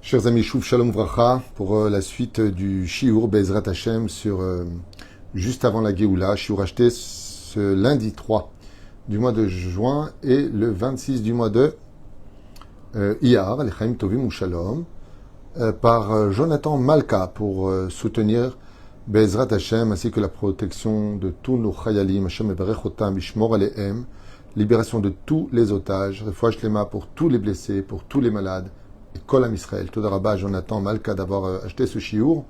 Chers amis, Shuv Shalom Vracha, pour la suite du Shiur Bezrat Hashem sur juste avant la Géoula. Shiur acheté ce lundi 3 du mois de juin et le 26 du mois de Iyar, Lechaim Tovim ou Shalom, par Jonathan Malka pour soutenir Bezrat Hashem ainsi que la protection de tous nos Chayalim, Hashem Evarech Otam, Ishmor Alehem, libération de tous les otages, Refouach Lema pour tous les blessés, pour tous les malades. Kol Am Israël. Toda Rabba Jonathan Malka d'avoir acheté ce shiur.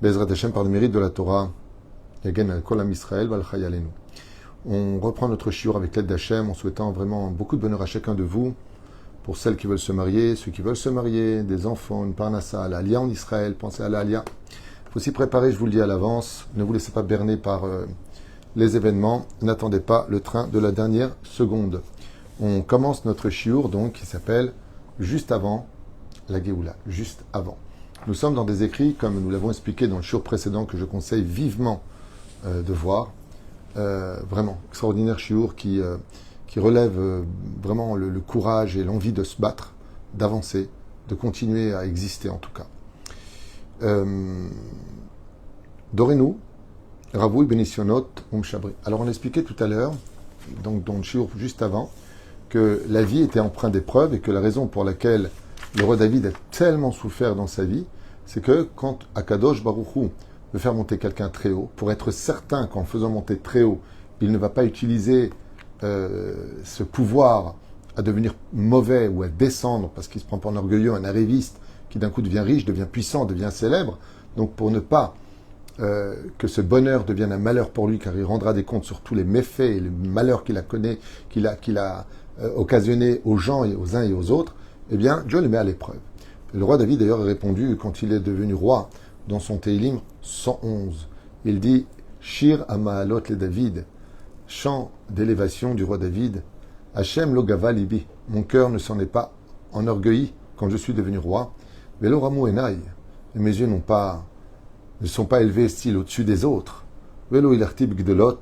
Bezrat Hashem par le mérite de la Torah. Yagen Kol Am Israël Val Chayalenu. On reprend notre shiur avec l'aide d'Hachem en souhaitant vraiment beaucoup de bonheur à chacun de vous. Pour celles qui veulent se marier, ceux qui veulent se marier, des enfants, une parnassa, l'Alia en Israël, pensez à l'Alia. Il faut s'y préparer, je vous le dis à l'avance. Ne vous laissez pas berner par les événements. N'attendez pas le train de la dernière seconde. On commence notre shiur donc qui s'appelle Juste avant la Géoula, juste avant. Nous sommes dans des écrits, comme nous l'avons expliqué dans le shiur précédent, que je conseille vivement de voir. Vraiment, extraordinaire shiur qui relève vraiment le courage et l'envie de se battre, d'avancer, de continuer à exister en tout cas. Dorez-nous, Ravoui Benisionot Shabri. Alors on expliquait tout à l'heure, donc dans le shiur juste avant, que la vie était empreinte d'épreuves et que la raison pour laquelle le roi David a tellement souffert dans sa vie, c'est que quand Akadosh Baruch Hu veut faire monter quelqu'un très haut, pour être certain qu'en faisant monter très haut, il ne va pas utiliser ce pouvoir à devenir mauvais ou à descendre parce qu'il se prend pour un orgueilleux, un arriviste qui d'un coup devient riche, devient puissant, devient célèbre. Donc pour ne pas que ce bonheur devienne un malheur pour lui, car il rendra des comptes sur tous les méfaits et les malheurs qu'il a occasionné aux gens et aux uns et aux autres, eh bien, Dieu le met à l'épreuve. Le roi David, d'ailleurs, a répondu, quand il est devenu roi, dans son Télim 111, il dit « Shir Amaalot le David » chant d'élévation du roi David, « Hachem lo gava libi » mon cœur ne s'en est pas enorgueilli quand je suis devenu roi, « Velo ramu enai » et mes yeux ne sont pas élevés style au-dessus des autres, « Velo ilartib gdelot »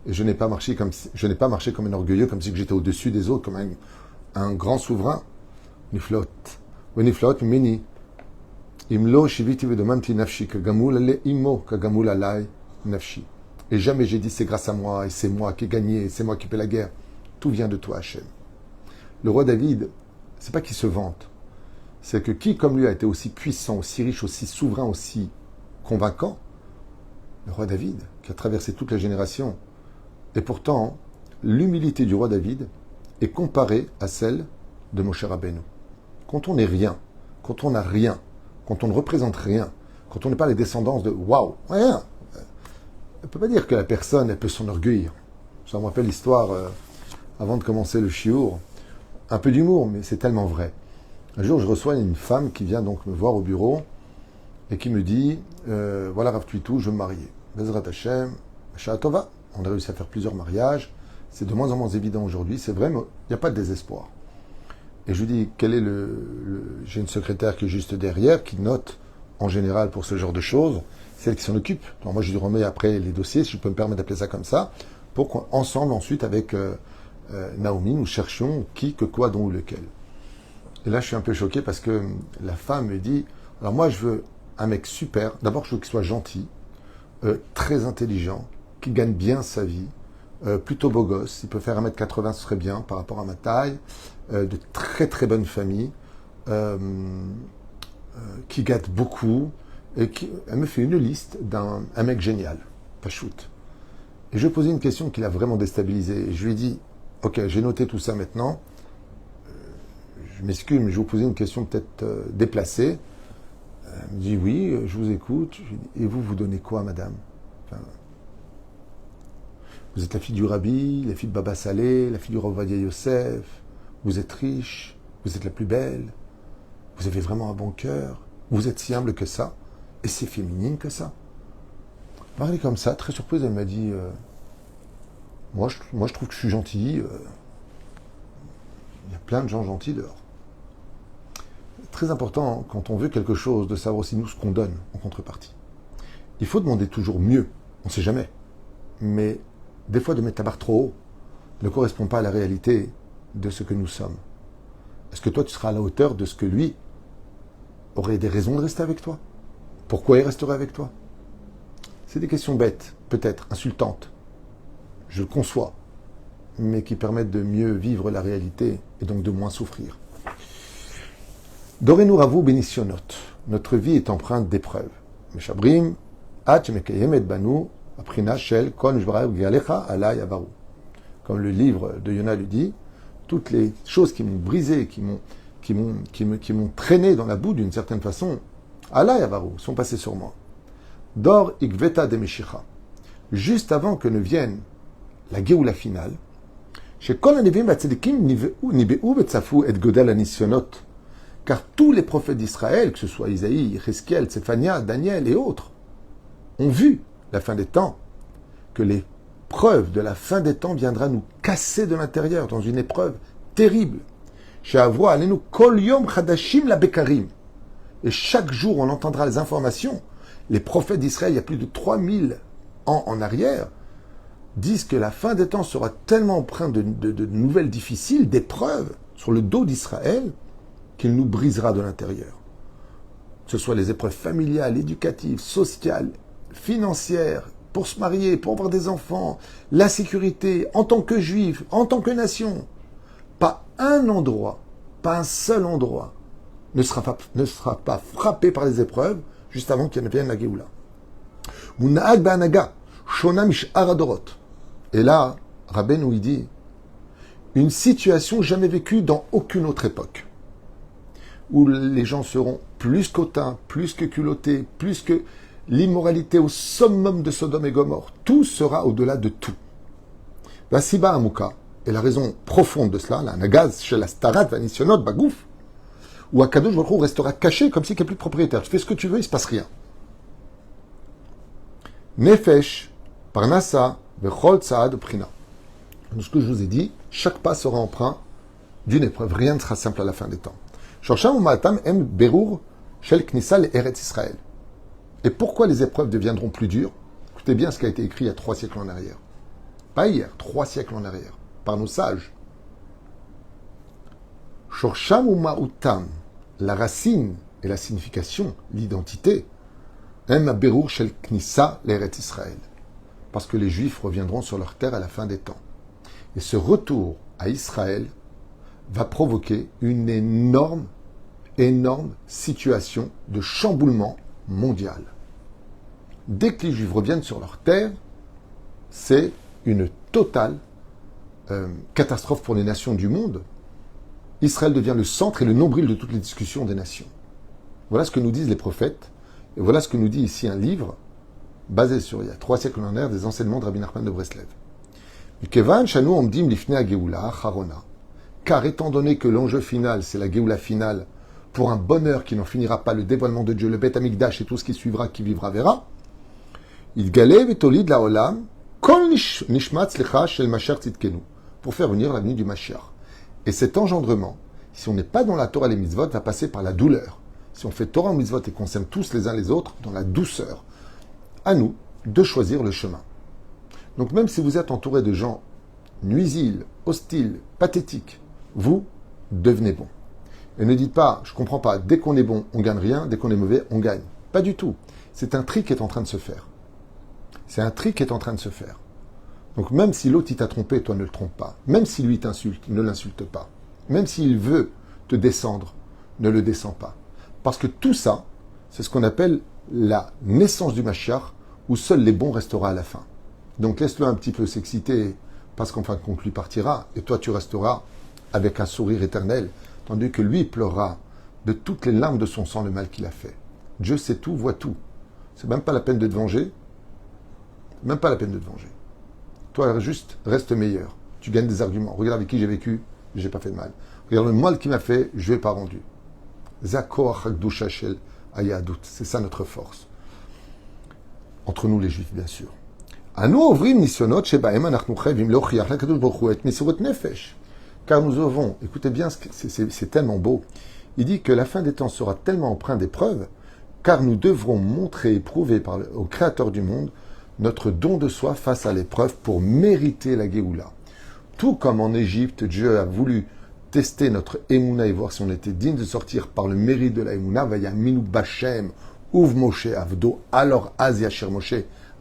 et je n'ai pas marché comme un orgueilleux, comme si j'étais au-dessus des autres, comme un grand souverain. Niflot. Niflot mini. Imlo shiviti vedomamti nafshi kagamul ale imo kagamul alai nafshi. Et jamais j'ai dit c'est grâce à moi et c'est moi qui ai gagné, et c'est moi qui paie la guerre. Tout vient de toi, Hachem. Le roi David, c'est pas qu'il se vante, c'est que qui comme lui a été aussi puissant, aussi riche, aussi souverain, aussi convaincant? Le roi David, qui a traversé toutes les générations. Et pourtant, l'humilité du roi David est comparée à celle de Moshe Rabbeinu. Quand on n'est rien, quand on n'a rien, quand on ne représente rien, quand on n'est pas les descendants de waouh, rien, on ne peut pas dire que la personne elle peut s'enorgueillir. Ça me rappelle l'histoire, avant de commencer le shiur, un peu d'humour, mais c'est tellement vrai. Un jour, je reçois une femme qui vient donc me voir au bureau et qui me dit voilà Rav Tuitou, je veux me marier. Bezrat Hashem, Shah Tova. On a réussi à faire plusieurs mariages. C'est de moins en moins évident aujourd'hui. C'est vrai, mais il n'y a pas de désespoir. Et je lui dis, j'ai une secrétaire qui est juste derrière, qui note en général pour ce genre de choses, c'est elle qui s'en occupe. Donc moi, je lui remets après les dossiers, si je peux me permettre d'appeler ça comme ça, pour qu'ensemble, ensuite, avec Naomi, nous cherchions qui, que quoi, dont ou lequel. Et là, je suis un peu choqué parce que la femme me dit, alors moi, je veux un mec super. D'abord, je veux qu'il soit gentil, très intelligent, qui gagne bien sa vie, plutôt beau gosse, il peut faire 1m80, ce serait bien par rapport à ma taille, de très très bonne famille, qui gâte beaucoup, et elle me fait une liste d'un mec génial, pas shoot. Et je lui ai posé une question qui l'a vraiment déstabilisé. Et je lui ai dit, ok, j'ai noté tout ça maintenant, je m'excuse, mais je vais vous poser une question peut-être déplacée. Elle me dit, oui, je vous écoute. Je lui ai dit, et vous donnez quoi, madame? Enfin, vous êtes la fille du Rabbi, la fille de Baba Saleh, la fille du Rav Ovadia Yosef. Vous êtes riche, vous êtes la plus belle. Vous avez vraiment un bon cœur. Vous êtes si humble que ça. Et si féminine que ça. Elle est comme ça, très surprise, elle m'a dit moi, je trouve que je suis gentil. Il y a plein de gens gentils dehors. Très important, quand on veut quelque chose, de savoir aussi nous ce qu'on donne en contrepartie. Il faut demander toujours mieux. On ne sait jamais. Mais des fois, de mettre la barre trop haut ne correspond pas à la réalité de ce que nous sommes. Est-ce que toi, tu seras à la hauteur de ce que lui aurait des raisons de rester avec toi? Pourquoi il resterait avec toi? C'est des questions bêtes, peut-être insultantes, je le conçois, mais qui permettent de mieux vivre la réalité et donc de moins souffrir. Dorenu Ravu Benisionnot. Notre vie est empreinte d'épreuves. Meshabrim, At Mekayem et Banu, Aprina Shel, Kon Jbraev Galecha, Ala Yavaru. Comme le livre de Yona lui dit, toutes les choses qui m'ont brisé, qui m'ont traîné dans la boue d'une certaine façon, Ala Yavaru, sont passées sur moi. Dor Ikveta de Meshicha. Juste avant que ne vienne la Géoula finale, chez Kol Anevim Batzedikim Nibeu Betsafu et Godel Anisionot. Car tous les prophètes d'Israël, que ce soit Isaïe, Chesquiel, Tsephania, Daniel et autres, ont vu la fin des temps, que l'épreuve de la fin des temps viendra nous casser de l'intérieur dans une épreuve terrible. Chez Avroa, allez-nous Kol Yom Chadashim la Bekarim. Et chaque jour, on entendra les informations. Les prophètes d'Israël, il y a plus de 3000 ans en arrière, disent que la fin des temps sera tellement empreinte de nouvelles difficiles, d'épreuves sur le dos d'Israël, qu'il nous brisera de l'intérieur. Que ce soit les épreuves familiales, éducatives, sociales, financières, pour se marier, pour avoir des enfants, la sécurité, en tant que juif, en tant que nation. Pas un endroit, pas un seul endroit ne sera pas frappé par les épreuves juste avant qu'il ne vienne la Géoula. Muna'ag ba'anaga, shona mish'ar adorot. Et là, Rabbeinu il dit, une situation jamais vécue dans aucune autre époque, où les gens seront plus qu'hautains, plus que culottés, plus que l'immoralité au summum de Sodome et Gomorrhe. Tout sera au-delà de tout. La Siba Amuka, et la raison profonde de cela, la Nagaz, chez la Starat, Vanisionot, Bagouf, où Akadosh Baruch Hu restera caché comme s'il n'y a plus de propriétaire. Tu fais ce que tu veux, il ne se passe rien. Nefesh, Parnassa, Bechol Tsaad, Prina. Ce que je vous ai dit, chaque pas sera empreint d'une épreuve. Rien ne sera simple à la fin des temps. Shorsham Umatam em Berur Shel Knisal Eretz Israël. Et pourquoi les épreuves deviendront plus dures? Écoutez bien ce qui a été écrit il y a 3 siècles en arrière. Pas hier, 3 siècles en arrière, par nos sages. Shorsham Umautam, la racine et la signification, l'identité, em Berur Shel Knissa l'Eretz Israël. Parce que les Juifs reviendront sur leur terre à la fin des temps. Et ce retour à Israël va provoquer une énorme situation de chamboulement mondial. Dès que les Juifs reviennent sur leur terre, c'est une totale catastrophe pour les nations du monde. Israël devient le centre et le nombril de toutes les discussions des nations. Voilà ce que nous disent les prophètes, et voilà ce que nous dit ici un livre basé sur, il y a 3 siècles en arrière, des enseignements de Rabbi Nachman de Breslev. Car étant donné que l'enjeu final, c'est la Géoula finale, pour un bonheur qui n'en finira pas, le dévoilement de Dieu, le Beth Amikdash et tout ce qui suivra, qui vivra, verra, il galev et tolid la olam, kol nishmat lecha shel Mashiach tzidkenu, pour faire venir l'avenue du Mashiach. Et cet engendrement, si on n'est pas dans la Torah et les mitzvot, va passer par la douleur. Si on fait Torah et mitzvot et qu'on s'aime tous les uns les autres, dans la douceur, à nous de choisir le chemin. Donc même si vous êtes entouré de gens nuisibles, hostiles, pathétiques, vous devenez bon. Et ne dites pas, je comprends pas, dès qu'on est bon, on gagne rien, dès qu'on est mauvais, on gagne. Pas du tout. C'est un tri qui est en train de se faire. C'est un tri qui est en train de se faire. Donc même si l'autre il t'a trompé, toi ne le trompe pas. Même si lui t'insulte, ne l'insulte pas. Même s'il veut te descendre, ne le descends pas. Parce que tout ça, c'est ce qu'on appelle la naissance du Mashiach, où seuls les bons resteront à la fin. Donc laisse-le un petit peu s'exciter, parce qu'en fin de compte, lui partira, et toi tu resteras avec un sourire éternel, tandis que lui pleurera de toutes les larmes de son sang le mal qu'il a fait. Dieu sait tout, voit tout. C'est même pas la peine de te venger. Même pas la peine de te venger. Toi, juste, reste meilleur. Tu gagnes des arguments. Regarde avec qui j'ai vécu, j'ai pas fait de mal. Regarde le mal qu'il m'a fait, je lui ai pas rendu. Zakor Hakdusha Shel Ayadut. C'est ça notre force. Entre nous les Juifs, bien sûr. Car nous avons, écoutez bien, c'est tellement beau. Il dit que la fin des temps sera tellement empreinte d'épreuves, car nous devrons montrer et prouver au Créateur du monde notre don de soi face à l'épreuve pour mériter la Géoula. Tout comme en Égypte, Dieu a voulu tester notre Emouna et voir si on était digne de sortir par le mérite de la Emouna. Vayaminu Bachem, Uv Moshe Avdo, alors Az Yashir Moshe.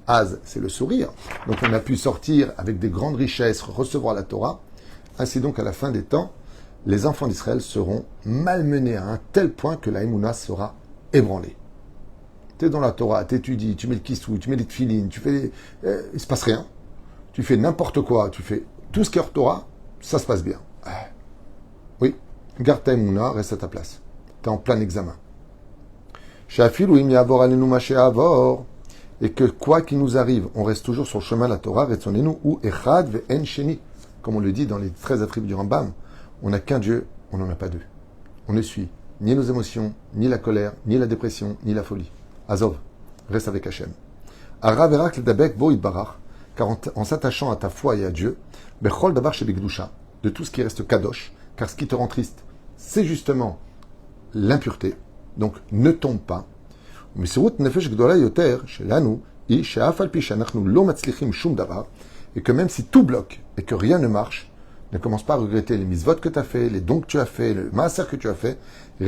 Az, c'est le sourire. Donc on a pu sortir avec des grandes richesses, recevoir la Torah. Ainsi donc, à la fin des temps, les enfants d'Israël seront malmenés à un tel point que la Emouna sera ébranlée. Tu es dans la Torah, tu étudies, tu mets le kissou, tu mets les tfilines, tu fais... il se passe rien. Tu fais n'importe quoi, tu fais tout ce qui est hors Torah, ça se passe bien. Oui, garde ta Emouna, reste à ta place. Tu es en plein examen. Shafil ou im yavor alenu ma she'avor. Et que quoi qu'il nous arrive, on reste toujours sur le chemin de la Torah, Retzonenu ou Echad ve'en sheni. Comme on le dit dans les 13 attributs du Rambam, on n'a qu'un Dieu, on n'en a pas deux. On ne suit ni nos émotions, ni la colère, ni la dépression, ni la folie. Azov, reste avec Hachem. Ara verak ledabek bo itbarach, car en s'attachant à ta foi et à Dieu, bechol davar shebegdusha, de tout ce qui reste kadosh, car ce qui te rend triste, c'est l'impureté. Donc ne tombe pas. Et que même si tout bloque et que rien ne marche, ne commence pas à regretter les misvot que tu as fait, les dons que tu as fait, le maaser que tu as fait. Car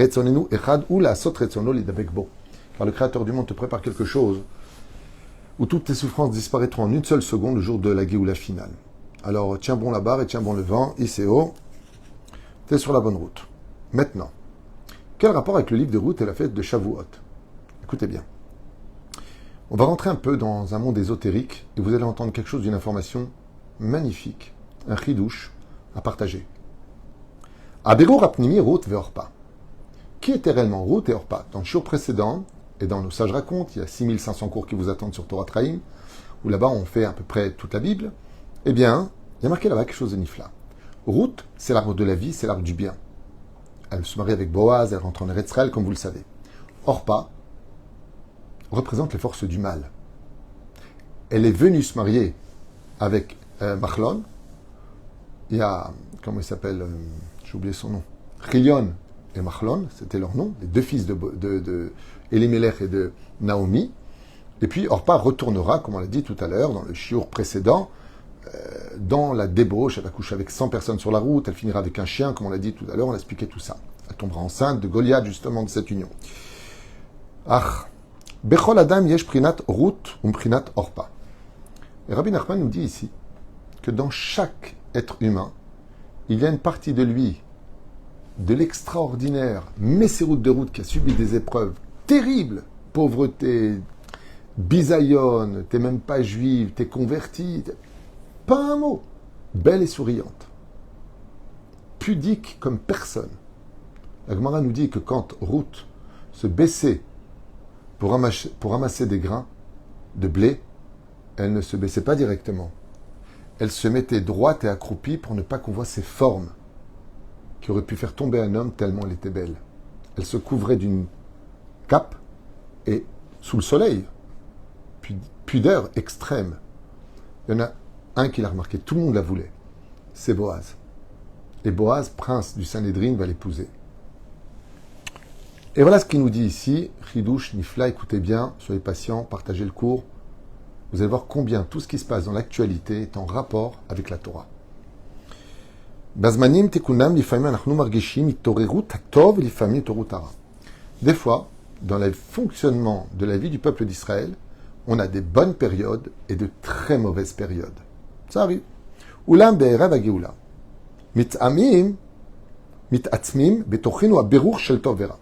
le Créateur du monde te prépare quelque chose où toutes tes souffrances disparaîtront en une seule seconde le jour de la Géoula finale. Alors tiens bon la barre et tiens bon le vent, ICO, tu es sur la bonne route. Maintenant, quel rapport avec le livre de Ruth et la fête de Shavuot? Écoutez bien. On va rentrer un peu dans un monde ésotérique et vous allez entendre quelque chose d'une information magnifique, un chidouche à partager. Abero Rapnimi, Ruth et Orpa. Qui étaient réellement Ruth et Orpa? Dans le jour précédent, et dans nos sages racontes, il y a 6500 cours qui vous attendent sur Torah Traim, où là-bas on fait à peu près toute la Bible. Eh bien, il y a marqué là-bas quelque chose de nifla. Ruth, c'est l'arbre de la vie, c'est l'arbre du bien. Elle se marie avec Boaz, elle rentre en Eretz Israël, comme vous le savez. Orpa représente les forces du mal. Elle est venue se marier avec Machlon. Il y a, comment il s'appelle, j'ai oublié son nom, Chilion et Machlon, c'était leur nom, les deux fils de Elimelech et de Naomi. Et puis Orpa retournera, comme on l'a dit tout à l'heure, dans le shiur précédent, dans la débauche. Elle va coucher avec 100 personnes sur la route, elle finira avec un chien, comme on l'a dit tout à l'heure, on a expliqué tout ça. Elle tombera enceinte de Goliath, justement, de cette union. Bechol Adam yesh prinat Ruth prinat Orpa. Et Rabbi Nachman nous dit ici que dans chaque être humain, il y a une partie de lui, de l'extraordinaire Messéroute de Ruth qui a subi des épreuves terribles, pauvreté, bisaïonne, t'es même pas juive, t'es convertie, pas un mot, belle et souriante, pudique comme personne. La Gemara nous dit que quand Ruth se baissait pour ramasser des grains de blé, elle ne se baissait pas directement. Elle se mettait droite et accroupie pour ne pas qu'on voie ses formes, qui auraient pu faire tomber un homme tellement elle était belle. Elle se couvrait d'une cape et sous le soleil, pudeur extrême. Il y en a un qui l'a remarqué, tout le monde la voulait, c'est Boaz. Et Boaz, prince du Sanhédrin, va l'épouser. Et voilà ce qu'il nous dit ici, Chidouche, Nifla, écoutez bien, soyez patients, partagez le cours. Vous allez voir combien tout ce qui se passe dans l'actualité est en rapport avec la Torah. Bazmanim tekunam lifamim anachnu margishim itorerut hatov lifamim itorut hara. Des fois, dans le fonctionnement de la vie du peuple d'Israël, on a des bonnes périodes et de très mauvaises périodes. Ça arrive. Ulam be'erev hageulah. Mit'amim, mit'atzmim betochinu haberuch shel tov vera.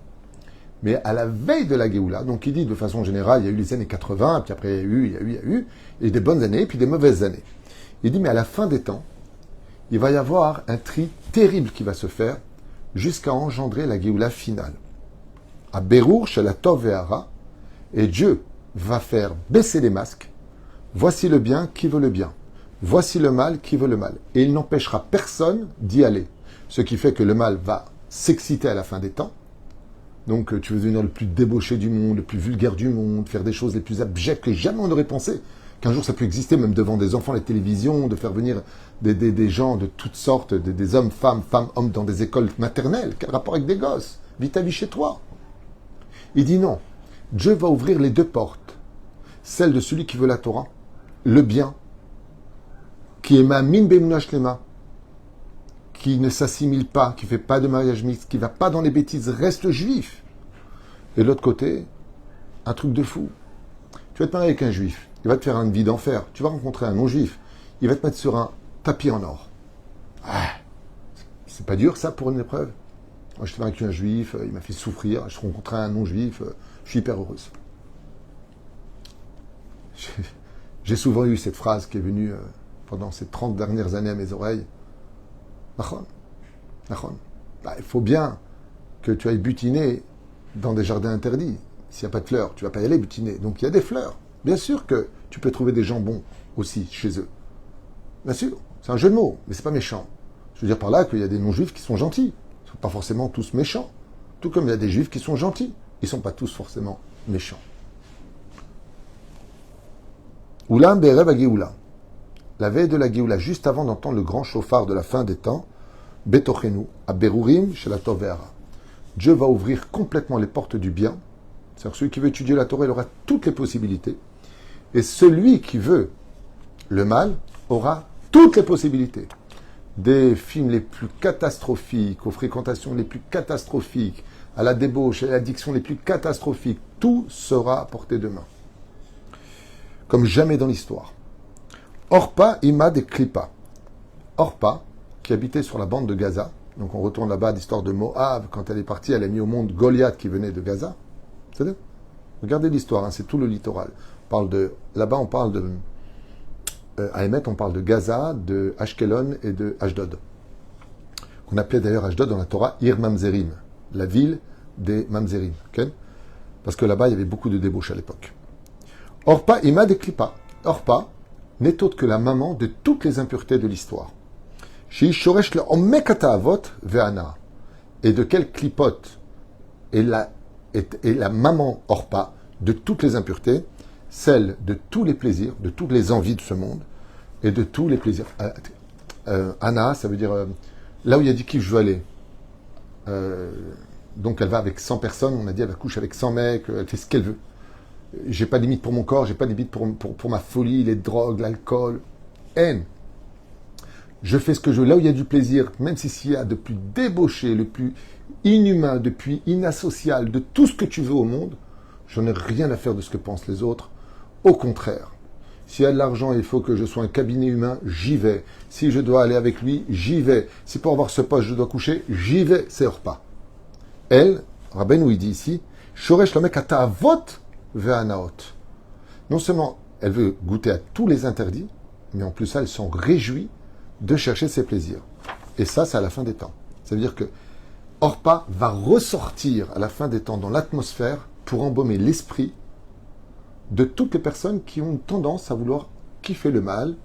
Mais à la veille de la Géoula, donc il dit de façon générale, il y a eu les années 80, puis après il y a eu, et des bonnes années, puis des mauvaises années. Il dit, mais à la fin des temps, il va y avoir un tri terrible qui va se faire jusqu'à engendrer la Géoula finale. À Berour, chez la Tov Ve'ara, et Dieu va faire baisser les masques. Voici le bien, qui veut le bien. Voici le mal, qui veut le mal. Et il n'empêchera personne d'y aller. Ce qui fait que le mal va s'exciter à la fin des temps. Donc, tu veux devenir le plus débauché du monde, le plus vulgaire du monde, faire des choses les plus abjectes que jamais on n'aurait pensé. Qu'un jour, ça peut exister, même devant des enfants, les télévisions, de faire venir des gens de toutes sortes, des hommes, femmes, hommes, dans des écoles maternelles. Quel rapport avec des gosses? Vis ta vie chez toi. Il dit non. Dieu va ouvrir les deux portes. Celle de celui qui veut la Torah, le bien, qui est ma min be'emunah shlema, qui ne s'assimile pas, qui ne fait pas de mariage mixte, qui ne va pas dans les bêtises, reste juif. Et de l'autre côté, un truc de fou. Tu vas te marier avec un juif, il va te faire une vie d'enfer. Tu vas rencontrer un non-juif, il va te mettre sur un tapis en or. Ah, c'est pas dur ça pour une épreuve. Moi, je suis marié avec un juif, il m'a fait souffrir, je rencontrais un non-juif, je suis hyper heureuse. J'ai souvent eu cette phrase qui est venue pendant ces 30 dernières années à mes oreilles. Nachon. Il faut bien que tu ailles butiner dans des jardins interdits. S'il n'y a pas de fleurs, tu ne vas pas y aller butiner. Donc il y a des fleurs. Bien sûr que tu peux trouver des gens bons aussi chez eux. Bien sûr, c'est un jeu de mots, mais c'est pas méchant. Je veux dire par là qu'il y a des non-juifs qui sont gentils. Ils ne sont pas forcément tous méchants. Tout comme il y a des juifs qui sont gentils. Ils ne sont pas tous forcément méchants. Oulam Berev à Géoula. La veille de la Géoula, juste avant d'entendre le grand chauffard de la fin des temps, Betochenu, à Berurim, chez la Tovera. Dieu va ouvrir complètement les portes du bien. C'est-à-dire celui qui veut étudier la Torah, il aura toutes les possibilités. Et celui qui veut le mal aura toutes les possibilités. Des films les plus catastrophiques, aux fréquentations les plus catastrophiques, à la débauche, à l'addiction les plus catastrophiques, tout sera à portée de main. Comme jamais dans l'histoire. Orpa, Imad et Klippa. Orpa, qui habitait sur la bande de Gaza, donc on retourne là-bas l'histoire de Moab, quand elle est partie, elle a mis au monde Goliath qui venait de Gaza. C'est-à-dire, regardez l'histoire, c'est tout le littoral. Là-bas on parle de, à Emet, on parle de Gaza, de Ashkelon et de Ashdod. Qu'on appelait d'ailleurs Ashdod dans la Torah, Ir Mamzerim, la ville des Mamzerim. Okay, parce que là-bas il y avait beaucoup de débauches à l'époque. Orpa, Imad et Klippa. Orpa n'est autre que la maman de toutes les impuretés de l'histoire. Et de quelle clipote est la maman Orpa de toutes les impuretés, celle de tous les plaisirs, de toutes les envies de ce monde, et de tous les plaisirs. Anna, ça veut dire là où il a dit qui je veux aller. Donc elle va avec 100 personnes, on a dit elle va coucher avec 100 mecs, elle fait ce qu'elle veut. J'ai pas de limite pour mon corps, j'ai pas de limite pour ma folie, les drogues, l'alcool. Haine. Je fais ce que je veux, là où il y a du plaisir, même s'il y a de plus débauché, le plus inhumain, de plus inassocial, de tout ce que tu veux au monde, j'en ai rien à faire de ce que pensent les autres. Au contraire, s'il y a de l'argent et il faut que je sois un cabinet humain, j'y vais. Si je dois aller avec lui, j'y vais. Si pour avoir ce poste je dois coucher, j'y vais. C'est repas. Elle, Rabbeinu il dit ici, Shoresh le mec à ta'avot ve'anaot. Non seulement elle veut goûter à tous les interdits, mais en plus ça, elle s'en réjouit de chercher ses plaisirs. Et ça, c'est à la fin des temps. Ça veut dire que Orpa va ressortir à la fin des temps dans l'atmosphère pour embaumer l'esprit de toutes les personnes qui ont une tendance à vouloir kiffer le mal,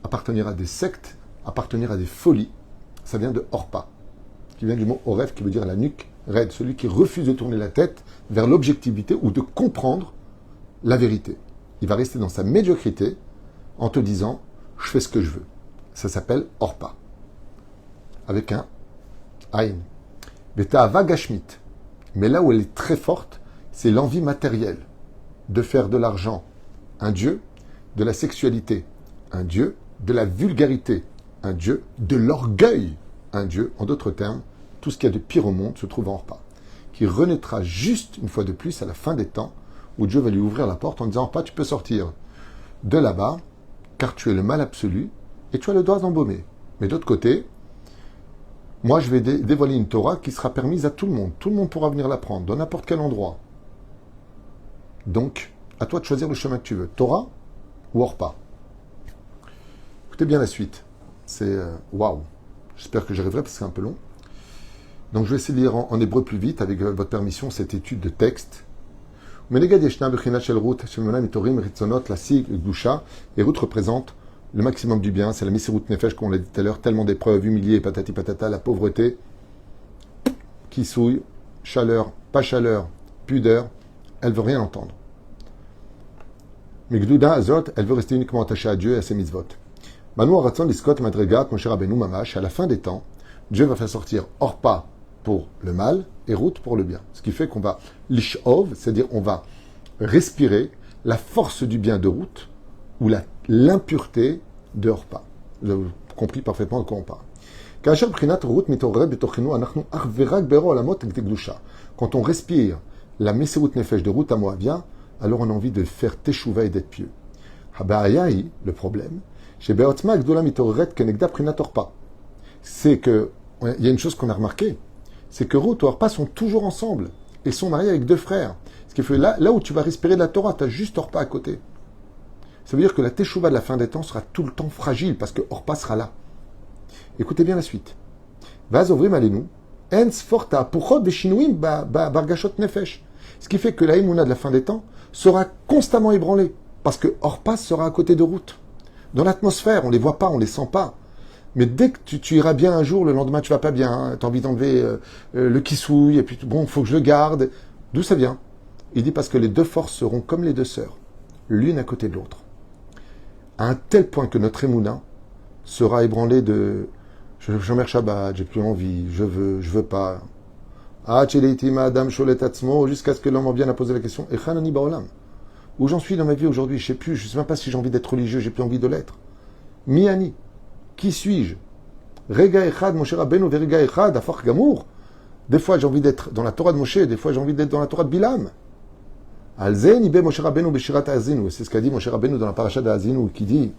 appartenir à des sectes, appartenir à des folies. Ça vient de Orpa, qui vient du mot Oref, qui veut dire la nuque raide, celui qui refuse de tourner la tête vers l'objectivité ou de comprendre la vérité. Il va rester dans sa médiocrité en te disant « je fais ce que je veux ». Ça s'appelle Orpa, avec un Aïn. Beta'ava Gashmit. Mais là où elle est très forte, c'est l'envie matérielle de faire de l'argent un dieu, de la sexualité un dieu, de la vulgarité un dieu, de l'orgueil un dieu. En d'autres termes, tout ce qu'il y a de pire au monde se trouve en Orpa, qui renaîtra juste une fois de plus à la fin des temps, où Dieu va lui ouvrir la porte en disant « Orpa, tu peux sortir de là-bas, car tu es le mal absolu, et tu as le droit d'embaumer. » Mais d'autre côté, moi je vais dévoiler une Torah qui sera permise à tout le monde. Tout le monde pourra venir l'apprendre, dans n'importe quel endroit. Donc, à toi de choisir le chemin que tu veux. Torah ou Orpa. Écoutez bien la suite. C'est waouh. J'espère que j'arriverai parce que c'est un peu long. Donc je vais essayer de lire en hébreu plus vite, avec votre permission, cette étude de texte. Et Ruth représente le maximum du bien, c'est la Misirut Nefesh, comme on l'a dit tout à l'heure, tellement d'épreuves, humilié, patati patata, la pauvreté, qui souille, chaleur, pas chaleur, pudeur, elle veut rien entendre. Mais Gdouda Azot, elle veut rester uniquement attachée à Dieu et à ses mitzvot. Manu Aratson Liskot Madrega, Moshe Rabbeinu Mamash, à la fin des temps, Dieu va faire sortir Orpa pour le mal et Ruth pour le bien. Ce qui fait qu'on va l'ishov, c'est-à-dire on va respirer la force du bien de Ruth ou l'impureté de Orpa. Vous avez compris parfaitement de quoi on parle. Quand on respire la Mesirut Nefesh de Ruth Amoavia, alors on a envie de faire teshuva et d'être pieux. Le problème, c'est que, il y a une chose qu'on a remarqué, c'est que Ruth et Orpa sont toujours ensemble et sont mariés avec deux frères. Ce qui fait là où tu vas respirer de la Torah, tu as juste Orpa à côté. Ça veut dire que la teshuva de la fin des temps sera tout le temps fragile parce que Orpa sera là. Écoutez bien la suite. Vazovrim alenu, ens forta puchot veshinuim bargashot nefesh. Ce qui fait que la émouna de la fin des temps sera constamment ébranlée parce que Orpa sera à côté de Ruth. Dans l'atmosphère, on les voit pas, on les sent pas. Mais dès que tu iras bien un jour, le lendemain tu vas pas bien, hein, tu as envie d'enlever le kissouille, et puis bon, faut que je le garde. D'où ça vient? Il dit parce que les deux forces seront comme les deux sœurs, l'une à côté de l'autre. À un tel point que notre émouna sera ébranlée de Shomer Shabbat, j'ai plus envie, je veux pas. Jusqu'à ce que l'homme en vienne à poser la question, Echanani Baolam. Où j'en suis dans ma vie aujourd'hui, je sais même pas si j'ai envie d'être religieux, j'ai plus envie de l'être. Miani, qui suis-je? Rega Echad, Moshe Rabbeinu, Verega Echad, Afar Gamour. Des fois j'ai envie d'être dans la Torah de Moshe, des fois j'ai envie d'être dans la Torah de Bilam. Alzen ibe Moshe Rabbeinu beshirat Azinu. C'est ce qu'a dit Moshe Rabbeinu dans la paracha d'Azinu, qui dit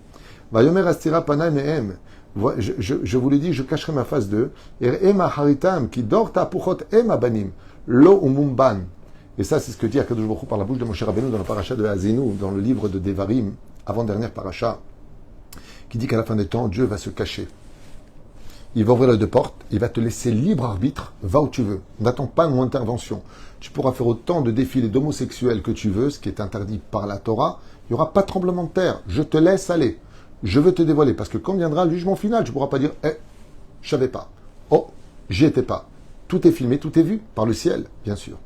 Vayomer astira panay mehem. Je vous l'ai dit, je cacherai ma face d'eux. Ema haritam qui dorta puchot ema banim lo umumban. Et ça, c'est ce que dit Akadosh Baruch Hu par la bouche de Moshe Rabbeinu dans la paracha de Azinu, dans le livre de Devarim, avant-dernière paracha, qui dit qu'à la fin des temps, Dieu va se cacher. Il va ouvrir les deux portes, il va te laisser libre arbitre, va où tu veux. N'attends pas mon intervention. Tu pourras faire autant de défilés d'homosexuels que tu veux, ce qui est interdit par la Torah. Il n'y aura pas de tremblement de terre. Je te laisse aller. Je veux te dévoiler. Parce que quand viendra le jugement final, tu ne pourras pas dire je savais pas. Oh, j'y étais pas. Tout est filmé, tout est vu par le ciel, bien sûr.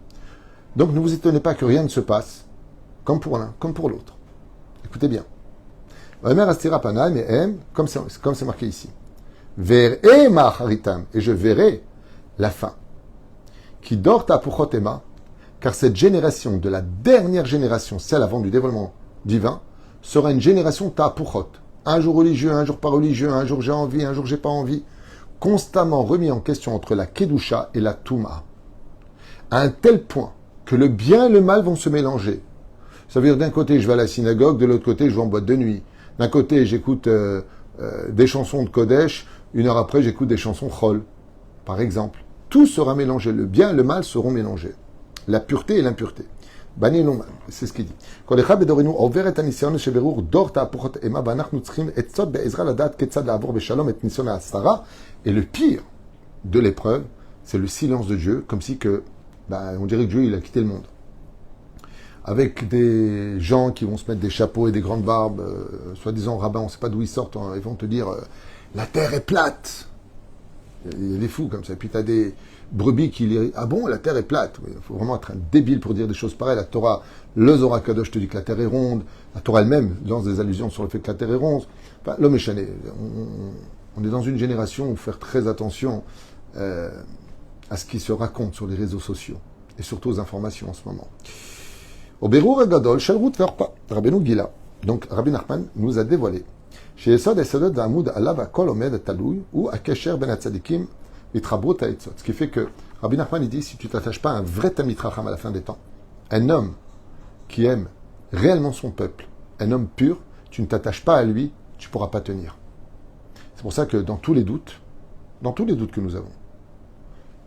Donc ne vous étonnez pas que rien ne se passe, comme pour l'un, comme pour l'autre. Écoutez bien. Comme c'est marqué ici. Et je verrai la fin. Qui dort à Puchotema, car cette génération de la dernière génération, celle avant du dévoilement divin, sera une génération Ta'apuchot. Un jour religieux, un jour pas religieux, un jour j'ai envie, un jour j'ai pas envie. Constamment remis en question entre la Kedusha et la Touma. À un tel point que le bien et le mal vont se mélanger. Ça veut dire d'un côté je vais à la synagogue, de l'autre côté je vais en boîte de nuit. D'un côté j'écoute des chansons de Kodesh, une heure après j'écoute des chansons Chol, par exemple. Tout sera mélangé, le bien et le mal seront mélangés. La pureté et l'impureté. Bani non mal, c'est ce qu'il dit. Et le pire de l'épreuve, c'est le silence de Dieu, comme si que, on dirait que Dieu il a quitté le monde. Avec des gens qui vont se mettre des chapeaux et des grandes barbes, soi-disant rabbins, on ne sait pas d'où ils sortent, ils vont te dire la terre est plate. Il y a des fous comme ça. Et puis tu as des brebis qui disent ah bon, la terre est plate. Il faut vraiment être un débile pour dire des choses pareilles. La Torah, le Zohar Kadosh te dit que la terre est ronde. La Torah elle-même lance des allusions sur le fait que la terre est ronde. Enfin, l'homme est chané. On est dans une génération où il faut faire très attention à ce qui se raconte sur les réseaux sociaux et surtout aux informations en ce moment. Au Berur Agadol, Shalrut Verpa, Rabbeinu Gila. Donc Rabbi Nachman nous a dévoilé. Chez Yesod et Sadot d'Amoud Allah va kol omed talouy ou à Kesher ben Atzadikim mitrabrut haetzot. Ce qui fait que Rabbi Nachman il dit si tu t'attaches pas à un vrai Talmid Chacham à la fin des temps, un homme qui aime réellement son peuple, un homme pur, tu ne t'attaches pas à lui, tu ne pourras pas tenir. C'est pour ça que dans tous les doutes que nous avons,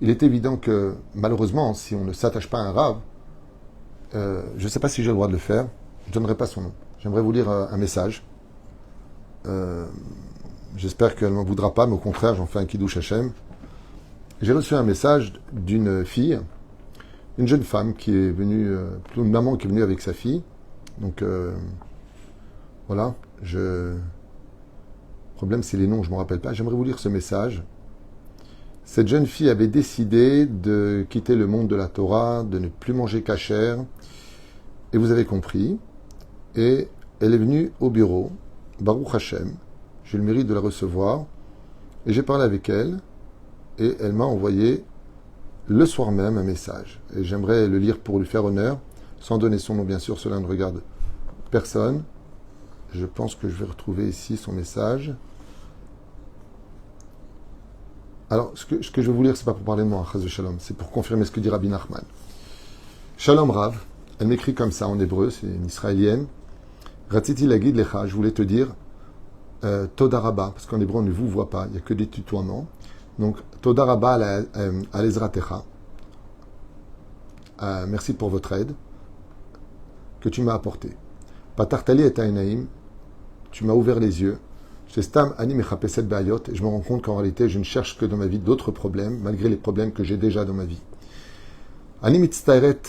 il est évident que malheureusement, si on ne s'attache pas à un rave, je ne sais pas si j'ai le droit de le faire, je ne donnerai pas son nom. J'aimerais vous lire un message. J'espère qu'elle ne m'en voudra pas, mais au contraire, j'en fais un kiddush Hashem. J'ai reçu un message d'une fille, une jeune femme qui est venue, une maman qui est venue avec sa fille. Donc, voilà. Le problème, c'est les noms, je ne me rappelle pas. J'aimerais vous lire ce message. Cette jeune fille avait décidé de quitter le monde de la Torah, de ne plus manger kasher. Et vous avez compris. Et elle est venue au bureau. Baruch Hashem, j'ai le mérite de la recevoir, et j'ai parlé avec elle, et elle m'a envoyé le soir même un message. Et j'aimerais le lire pour lui faire honneur, sans donner son nom bien sûr, cela ne regarde personne. Je pense que je vais retrouver ici son message. Alors, ce que je veux vous lire, c'est pas pour parler de moi, Chas de Shalom, c'est pour confirmer ce que dit Rabbi Nachman. Shalom Rav, elle m'écrit comme ça en hébreu, c'est une israélienne. Ratziti lagid lecha, je voulais te dire Toda Rabba, parce qu'en hébreu on ne vous voit pas, il n'y a que des tutoiements. Donc, Toda Rabba al Ezratecha. Merci pour votre aide que tu m'as apportée. Patartali et Ainaim, tu m'as ouvert les yeux. Chez Stam Ani Mechapeset Bayot, et je me rends compte qu'en réalité, je ne cherche que dans ma vie d'autres problèmes, malgré les problèmes que j'ai déjà dans ma vie. Ani Mitztairet,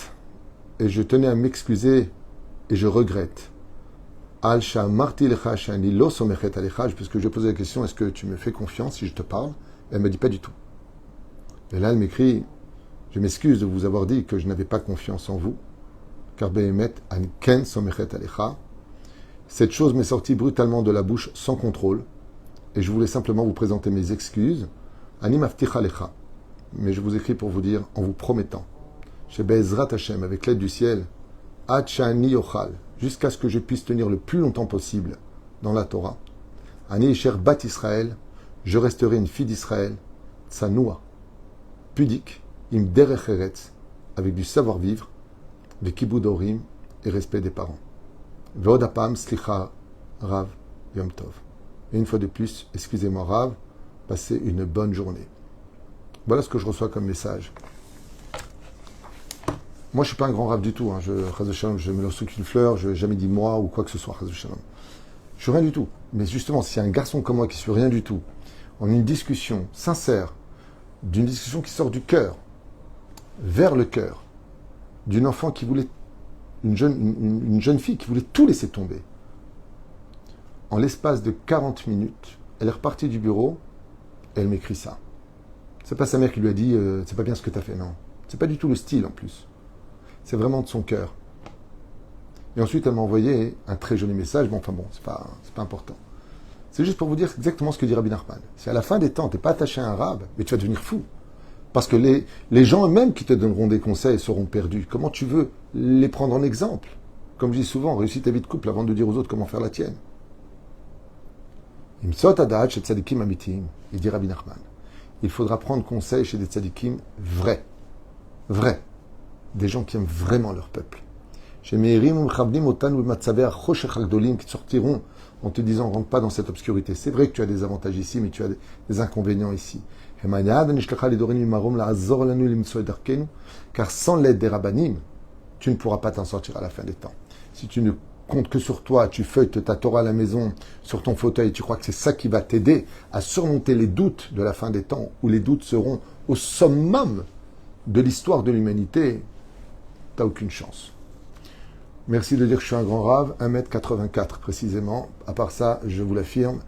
et je tenais à m'excuser, et je regrette. Al Sha'amarti Lecha Sha'ani Lo Somechet Alecha, puisque je posais la question, est-ce que tu me fais confiance si je te parle? Elle me dit pas du tout. Et là, elle m'écrit, je m'excuse de vous avoir dit que je n'avais pas confiance en vous, car Behemet An Ken Somechet Alecha. Cette chose m'est sortie brutalement de la bouche sans contrôle, et je voulais simplement vous présenter mes excuses. Ani Mafticha Lecha. Mais je vous écris pour vous dire, en vous promettant, chez Be'ezrat Hashem, avec l'aide du ciel, Ad Sha'ani Yochal, jusqu'à ce que je puisse tenir le plus longtemps possible dans la Torah. Ani Isher Bat Israël, je resterai une fille d'Israël, Tsanoua, pudique, im derech eretz, avec du savoir-vivre, de kibud orim et respect des parents. Ve'odapam slicha Rav Yom Tov. Et une fois de plus, excusez-moi Rav, passez une bonne journée. Voilà ce que je reçois comme message. Moi, je suis pas un grand Rav du tout. Je me lance aucune fleur, je n'ai jamais dit moi ou quoi que ce soit. Je suis rien du tout. Mais justement, si un garçon comme moi qui suis rien du tout, en une discussion sincère, d'une discussion qui sort du cœur, vers le cœur, d'une enfant qui voulait, une jeune fille qui voulait tout laisser tomber, en l'espace de 40 minutes, elle est repartie du bureau et elle m'écrit ça. C'est pas sa mère qui lui a dit c'est pas bien ce que tu as fait, non. C'est pas du tout le style en plus. C'est vraiment de son cœur. Et ensuite, elle m'a envoyé un très joli message. Bon, enfin bon, c'est pas important. C'est juste pour vous dire exactement ce que dit Rabbi Nachman. Si à la fin des temps, tu n'es pas attaché à un rab, mais tu vas devenir fou. Parce que les gens eux-mêmes qui te donneront des conseils seront perdus. Comment tu veux les prendre en exemple? Comme je dis souvent, réussis ta vie de couple avant de dire aux autres comment faire la tienne. Il dit Rabbi Nachman. Il faudra prendre conseil chez des tzadikim vrais. Vrais. Des gens qui aiment vraiment leur peuple. Chez Me'irim, qui sortiront en te disant rentre pas dans cette obscurité. C'est vrai que tu as des avantages ici, mais tu as des inconvénients ici. Car sans l'aide des rabbanim, tu ne pourras pas t'en sortir à la fin des temps. Si tu ne comptes que sur toi, tu feuilletes ta Torah à la maison, sur ton fauteuil, tu crois que c'est ça qui va t'aider à surmonter les doutes de la fin des temps, où les doutes seront au summum de l'histoire de l'humanité, tu n'as aucune chance. Merci de dire que je suis un grand rave, 1m84 précisément. À part ça, je vous l'affirme,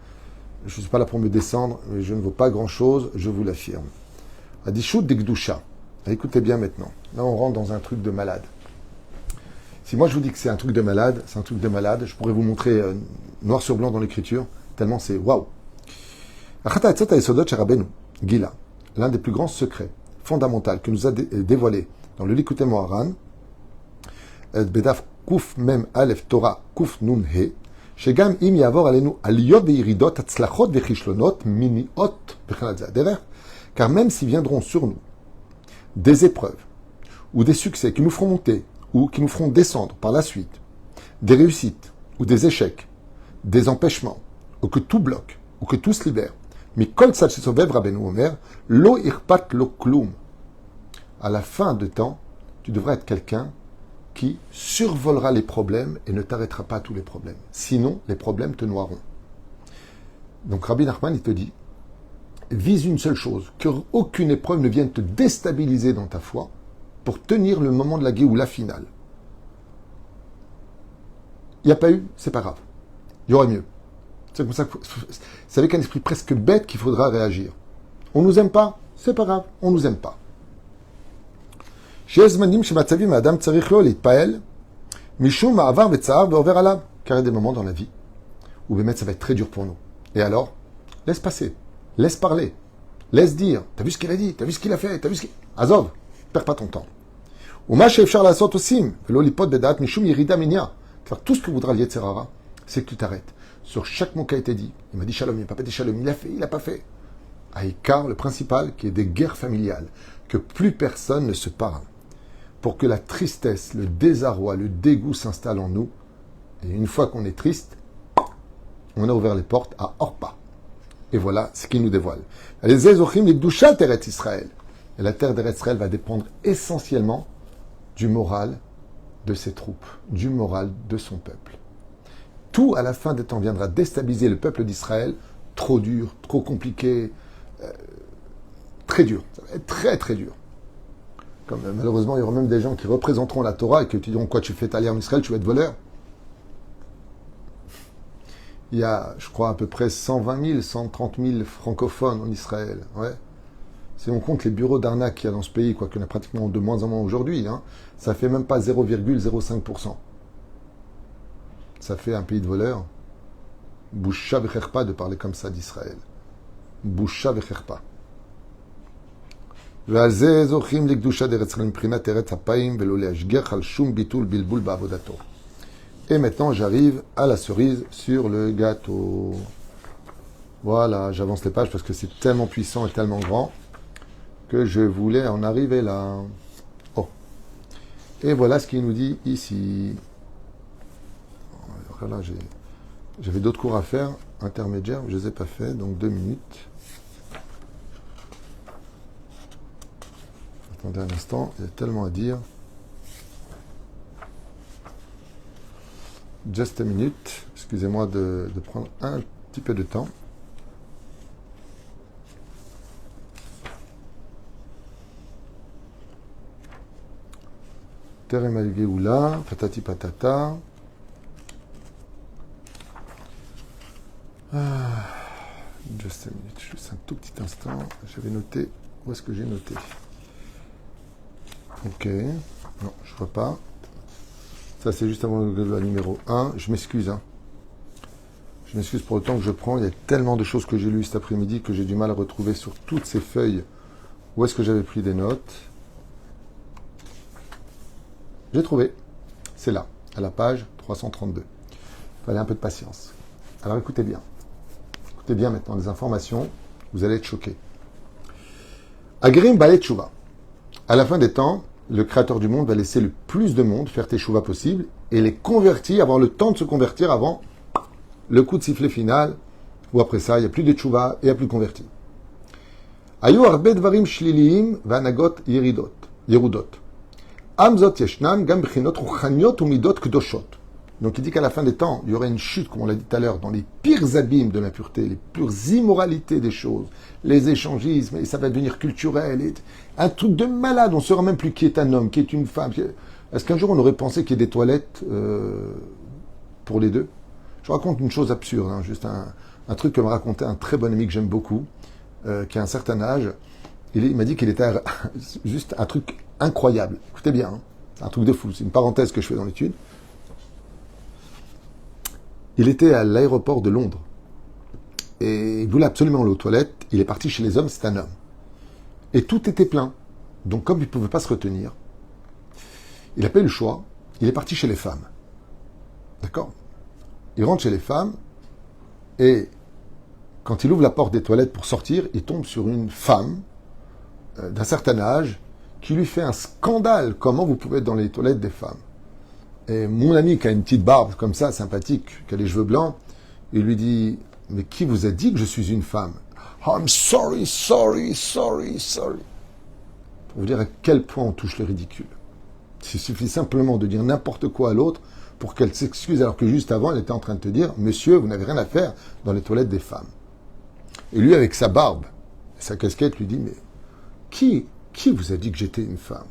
je ne suis pas là pour me descendre, mais je ne vaux pas grand-chose, je vous l'affirme. Adishut Degdusha. Écoutez bien maintenant. Là, on rentre dans un truc de malade. Si moi je vous dis que c'est un truc de malade, c'est un truc de malade, je pourrais vous montrer noir sur blanc dans l'écriture, tellement c'est waouh. Gila, l'un des plus grands secrets fondamentaux que nous a dévoilé dans le Likutei Moharan, Bedaf Kuf Mem Aleph Torah Kuf Nun He, שגם אם יעבור עלינו עליות וירידות, הצלחות וכישלונות, מניעות בכלל זה הדרך, car même si viendront sur nous des épreuves ou des succès qui nous feront monter ou qui nous feront descendre par la suite, des réussites ou des échecs, des empêchements, ou que tout bloque, ou que tout se libère, mais kol tzad shesovev Rabbeinu Omer, lo irpat lo klum. À la fin de temps, tu devras être quelqu'un qui survolera les problèmes et ne t'arrêtera pas à tous les problèmes. Sinon, les problèmes te noieront. Donc Rabbi Nachman, il te dit, vise une seule chose, qu'aucune épreuve ne vienne te déstabiliser dans ta foi pour tenir le moment de la Géoula finale. Il n'y a pas eu, c'est pas grave. Il y aura mieux. C'est comme ça que c'est avec un esprit presque bête qu'il faudra réagir. On nous aime pas, c'est pas grave, on nous aime pas. Car il y a des moments dans la vie où ça va être très dur pour nous. Et alors, laisse passer, laisse parler, laisse dire. T'as vu ce qu'il a dit, t'as vu ce qu'il a fait, t'as vu ce qu'il... Azov, perds pas ton temps. Faire tout ce que voudra le Yetzer Hara, c'est que tu t'arrêtes. Sur chaque mot qui a été dit, il m'a dit Shalom, il n'a pas dit Shalom, il a fait, il n'a pas fait. Aïkar, le principal, qui est des guerres familiales, que plus personne ne se parle, pour que la tristesse, le désarroi, le dégoût s'installent en nous. Et une fois qu'on est triste, on a ouvert les portes à Orpa. Et voilà ce qu'il nous dévoile. Les Ezochim, les Gdushat Eretz Israël. Et la terre d'Eretz Israël va dépendre essentiellement du moral de ses troupes, du moral de son peuple. Tout, à la fin des temps, viendra déstabiliser le peuple d'Israël. Trop dur, trop compliqué, très dur. Ça va être très, très dur. Comme malheureusement, il y aura même des gens qui représenteront la Torah et qui te diront quoi, tu fais aller en Israël, tu vas être voleur. Il y a, je crois, à peu près 120 000, 130 000 francophones en Israël. Ouais. Si on compte les bureaux d'arnaque qu'il y a dans ce pays, quoi qu'il y en a pratiquement de moins en moins aujourd'hui, hein, ça fait même pas 0,05%. Ça fait un pays de voleurs. Boucha v'cherpa de parler comme ça d'Israël. Boucha v'cherpa. Et maintenant, j'arrive à la cerise sur le gâteau. Voilà, j'avance les pages parce que c'est tellement puissant et tellement grand que je voulais en arriver là. Oh. Et voilà ce qu'il nous dit ici. Alors là, j'avais d'autres cours à faire, intermédiaires, je ne les ai pas fait, donc 2 minutes. Attendez un instant, il y a tellement à dire. Just a minute. Excusez-moi de prendre un petit peu de temps. Terem al-Geoula, patati patata. Just a minute, juste un tout petit instant. J'avais noté. Où est-ce que j'ai noté? Ok. Non, je ne vois pas. Ça, c'est juste avant le numéro 1. Je m'excuse. Hein. Je m'excuse pour le temps que je prends. Il y a tellement de choses que j'ai lues cet après-midi que j'ai du mal à retrouver sur toutes ces feuilles. Où est-ce que j'avais pris des notes? J'ai trouvé. C'est là, à la page 332. Il fallait un peu de patience. Alors écoutez bien. Écoutez bien maintenant les informations. Vous allez être choqués. Agrim Balet Tshuva. À la fin des temps, le Créateur du monde va laisser le plus de monde faire teshuva possible et les convertir, avoir le temps de se convertir avant le coup de sifflet final, ou après ça, il n'y a plus de tshuva et il n'y a plus de convertis. Ayu arbe dvarim shliliim vanagot yerudot. Amzot yeshnam gam bchinot ruchaniot umidot kdoshot. Donc il dit qu'à la fin des temps, il y aurait une chute, comme on l'a dit tout à l'heure, dans les pires abîmes de l'impureté, les pires immoralités des choses, les échangismes, et ça va devenir culturel, et un truc de malade, on ne saura même plus qui est un homme, qui est une femme. Est-ce qu'un jour on aurait pensé qu'il y ait des toilettes pour les deux? Je raconte une chose absurde, hein, juste un truc que me racontait un très bon ami que j'aime beaucoup, qui a un certain âge. Il m'a dit qu'il était juste un truc incroyable. Écoutez bien, hein, c'est un truc de fou, c'est une parenthèse que je fais dans l'étude. Il était à l'aéroport de Londres et il voulait absolument aller aux toilettes. Il est parti chez les hommes, c'est un homme. Et tout était plein. Donc comme il ne pouvait pas se retenir, il n'a pas eu le choix, il est parti chez les femmes. D'accord? Il rentre chez les femmes et quand il ouvre la porte des toilettes pour sortir, il tombe sur une femme d'un certain âge qui lui fait un scandale. Comment vous pouvez être dans les toilettes des femmes? Et mon ami qui a une petite barbe comme ça, sympathique, qui a les cheveux blancs, il lui dit « Mais qui vous a dit que je suis une femme ?»« I'm sorry. » Pour vous dire à quel point on touche le ridicule. Il suffit simplement de dire n'importe quoi à l'autre pour qu'elle s'excuse alors que juste avant, elle était en train de te dire « Monsieur, vous n'avez rien à faire dans les toilettes des femmes. » Et lui, avec sa barbe et sa casquette, lui dit « Mais qui vous a dit que j'étais une femme ?»